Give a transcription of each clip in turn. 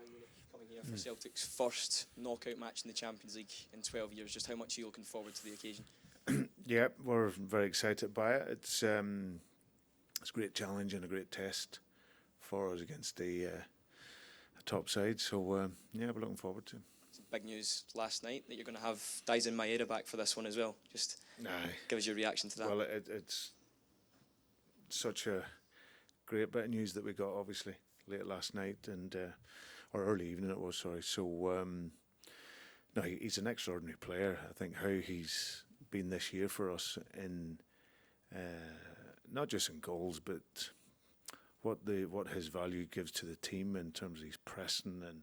Bayern Munich coming here for Celtic's first knockout match in the Champions League in 12 years. Just how much are you looking forward to the occasion? Yeah, we're very excited by it. It's a great challenge and a great test for us against a top side. So yeah, we're looking forward to it. Some big news last night that you're going to have Dyson Maeda back for this one as well. Just give us your reaction to that. Well, it's such a great bit of news that we got, obviously, late last night and or early evening it was. Sorry. So no, he's an extraordinary player. I think how he's been this year for us in not just in goals, but what his value gives to the team in terms of his pressing and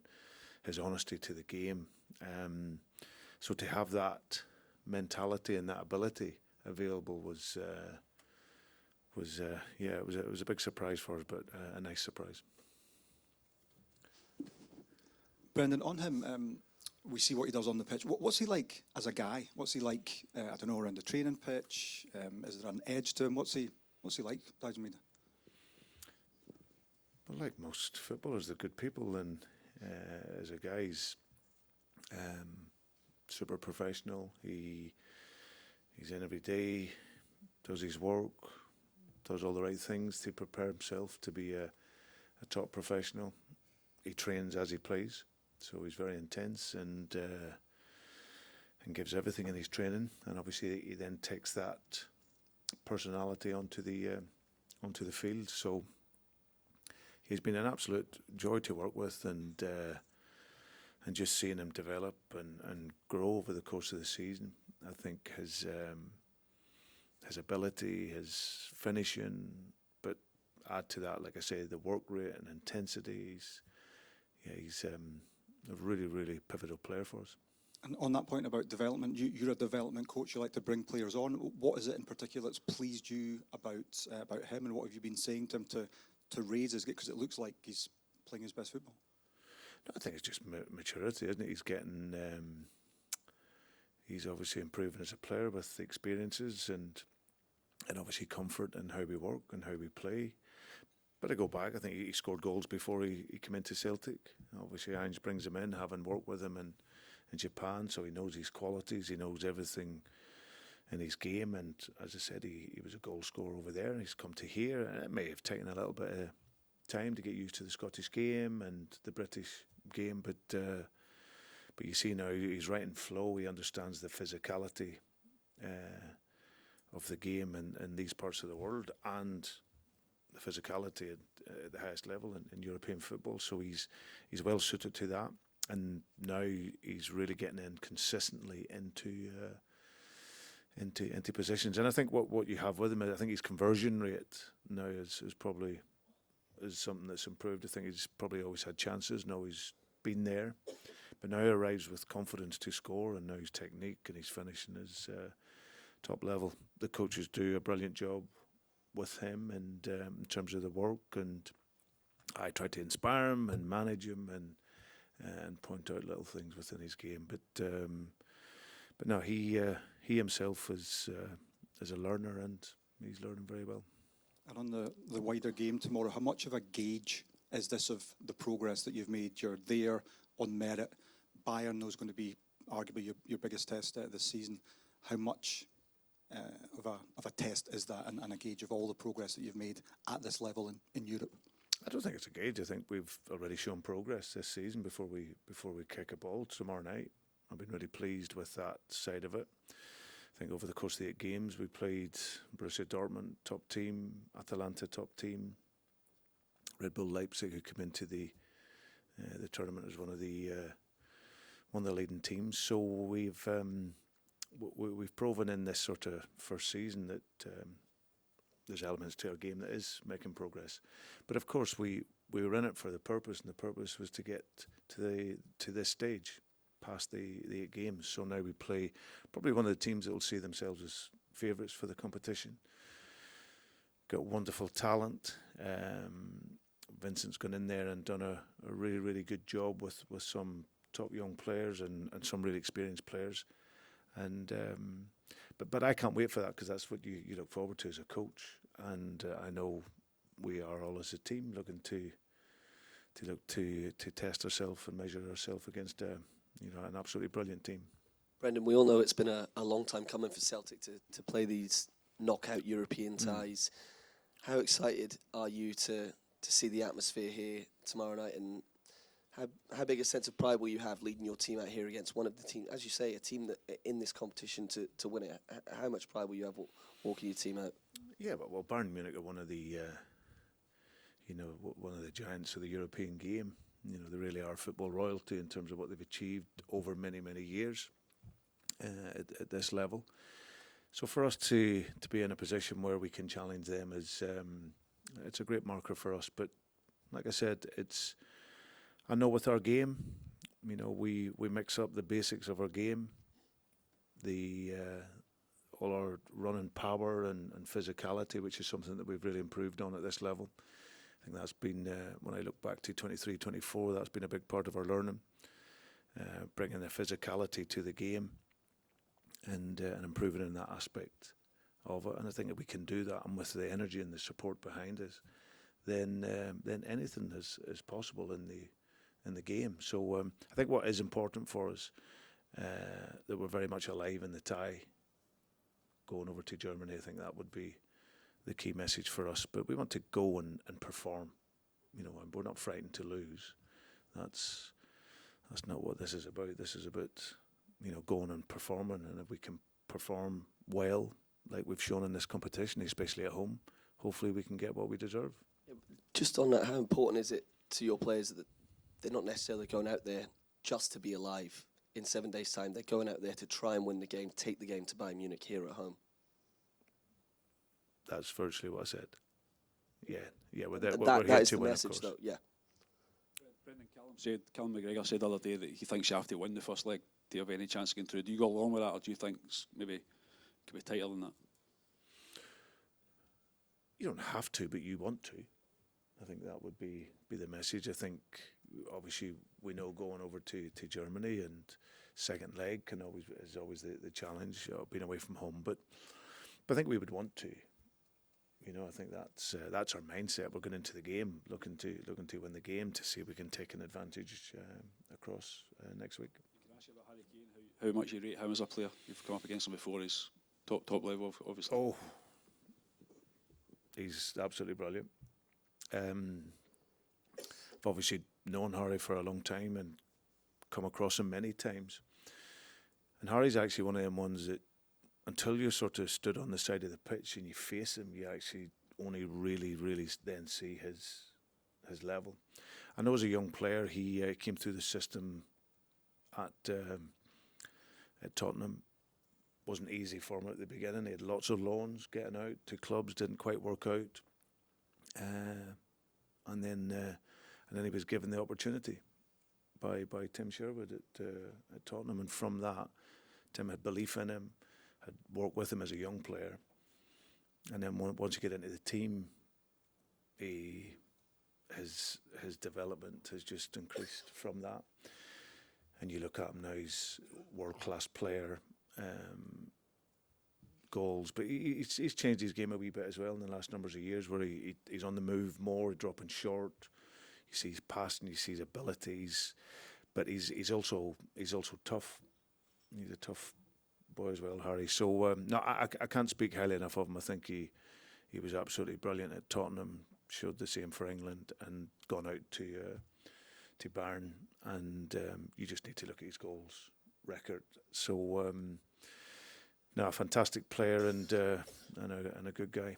his honesty to the game. So to have that mentality and that ability available was it was a big surprise for us, but a nice surprise. Brendan, on him, we see what he does on the pitch. What's he like as a guy? What's he like? I don't know, around the training pitch. Is there an edge to him? What's he like, Dyson Maeda? Well, like most footballers, they're good people, and as a guy, he's super professional. He's in every day, does his work, does all the right things to prepare himself to be a top professional. He trains as he plays, so he's very intense and gives everything in his training. And obviously, he then takes that personality onto the field. So he's been an absolute joy to work with, and just seeing him develop and grow over the course of the season. I think his ability, his finishing, but add to that, like I say, the work rate and intensity. He's a really, really pivotal player for us. And on that point about development, you're a development coach. You like to bring players on. What is it in particular that's pleased you about him, and what have you been saying to him to raise his game? Because it looks like he's playing his best football. No, I think it's just maturity, isn't it? He's getting, he's obviously improving as a player with experiences and obviously comfort in how we work and how we play. But I go back, I think he scored goals before he came into Celtic. Obviously, Ange brings him in, having worked with him in Japan, so he knows his qualities, he knows everything in his game. And as I said, he was a goal scorer over there, and he's come to here. And it may have taken a little bit of time to get used to the Scottish game and the British game, but you see now he's right in flow. He understands the physicality of the game in these parts of the world, and the physicality at the highest level in European football. So he's well suited to that, and now he's really getting in consistently into positions. And I think what you have with him, I think his conversion rate now is probably something that's improved. I think he's probably always had chances, now he's been there, but now he arrives with confidence to score, and now his technique and his finishing is top level. The coaches do a brilliant job with him, and in terms of the work, and I try to inspire him and manage him and point out little things within his game. But no, he himself is a learner, and he's learning very well. And on the wider game tomorrow, how much of a gauge is this of the progress that you've made? You're there on merit. Bayern is going to be arguably your biggest test this season. How much of a test is that, and a gauge of all the progress that you've made at this level in Europe? I don't think it's a gauge. I think we've already shown progress this season before we kick a ball tomorrow night. I've been really pleased with that side of it. I think over the course of the 8 games, we played Borussia Dortmund, top team, Atalanta, top team, Red Bull Leipzig, who come into the tournament as one of the leading teams. So we've proven in this sort of first season that there's elements to our game that is making progress. But of course, we were in it for the purpose, and the purpose was to get to this stage, past the 8 games. So now we play probably one of the teams that will see themselves as favourites for the competition. Got wonderful talent. Vincent's gone in there and done a really, really good job with some top young players and some really experienced players. And but I can't wait for that, because that's what you look forward to as a coach. And I know we are all as a team looking to look to test ourselves and measure ourselves against an absolutely brilliant team. Brendan, we all know it's been a long time coming for Celtic to play these knockout European ties. How excited are you to see the atmosphere here tomorrow night, and how big a sense of pride will you have leading your team out here against one of the team, as you say, a team that in this competition to win it? How much pride will you have walking your team out? Yeah, well, Bayern Munich are one of the one of the giants of the European game. They really are football royalty in terms of what they've achieved over many, many years at this level. So for us to be in a position where we can challenge them is it's a great marker for us. But like I said, I know with our game, we mix up the basics of our game, all our running power and physicality, which is something that we've really improved on at this level. I think that's been, when I look back to 23, 24, that's been a big part of our learning, bringing the physicality to the game and improving in that aspect of it. And I think if we can do that, and with the energy and the support behind us, then anything is possible in the game. So I think what is important for us, that we're very much alive in the tie going over to Germany. I think that would be the key message for us. But we want to go and perform. And we're not frightened to lose. That's not what this is about. This is about going and performing, and if we can perform well, like we've shown in this competition, especially at home, hopefully we can get what we deserve. Just on that, how important is it to your players that they're not necessarily going out there just to be alive? In 7 days' time, they're going out there to try and win the game, take the game to Bayern Munich here at home. That's virtually what I said. Yeah, we're that here is to the win, message, though. Yeah. Brendan, Callum McGregor said the other day that he thinks you have to win the first leg to have any chance of getting through. Do you go along with that, or do you think maybe it could be tighter than that? You don't have to, but you want to. I think that would be the message. I think obviously we know going over to Germany, and second leg is always the challenge, being away from home. But I think we would want to. I think that's our mindset. We're going into the game looking to win the game, to see if we can take an advantage across next week. Can I ask you about Harry Kane? How much you rate him as a player? You've come up against him before. He's top level, obviously. Oh, he's absolutely brilliant. I've obviously known Harry for a long time and come across him many times. And Harry's actually one of them ones that, until you sort of stood on the side of the pitch and you face him, you actually only really, really then see his level. I know as a young player, he came through the system at Tottenham. Wasn't easy for him at the beginning. He had lots of loans, getting out to clubs didn't quite work out, and then he was given the opportunity by Tim Sherwood at Tottenham, and from that, Tim had belief in him, had worked with him as a young player, and then once you get into the team, his development has just increased from that. And you look at him now; he's a world-class player. Goals, but he's changed his game a wee bit as well in the last numbers of years, where he's on the move more, dropping short. You see his passing, you see his abilities, but he's also tough. He's a tough boy as well, Harry. So no, I can't speak highly enough of him. I think he was absolutely brilliant at Tottenham. Showed the same for England and gone out to Bayern, and you just need to look at his goals record. So. No, a fantastic player and a good guy.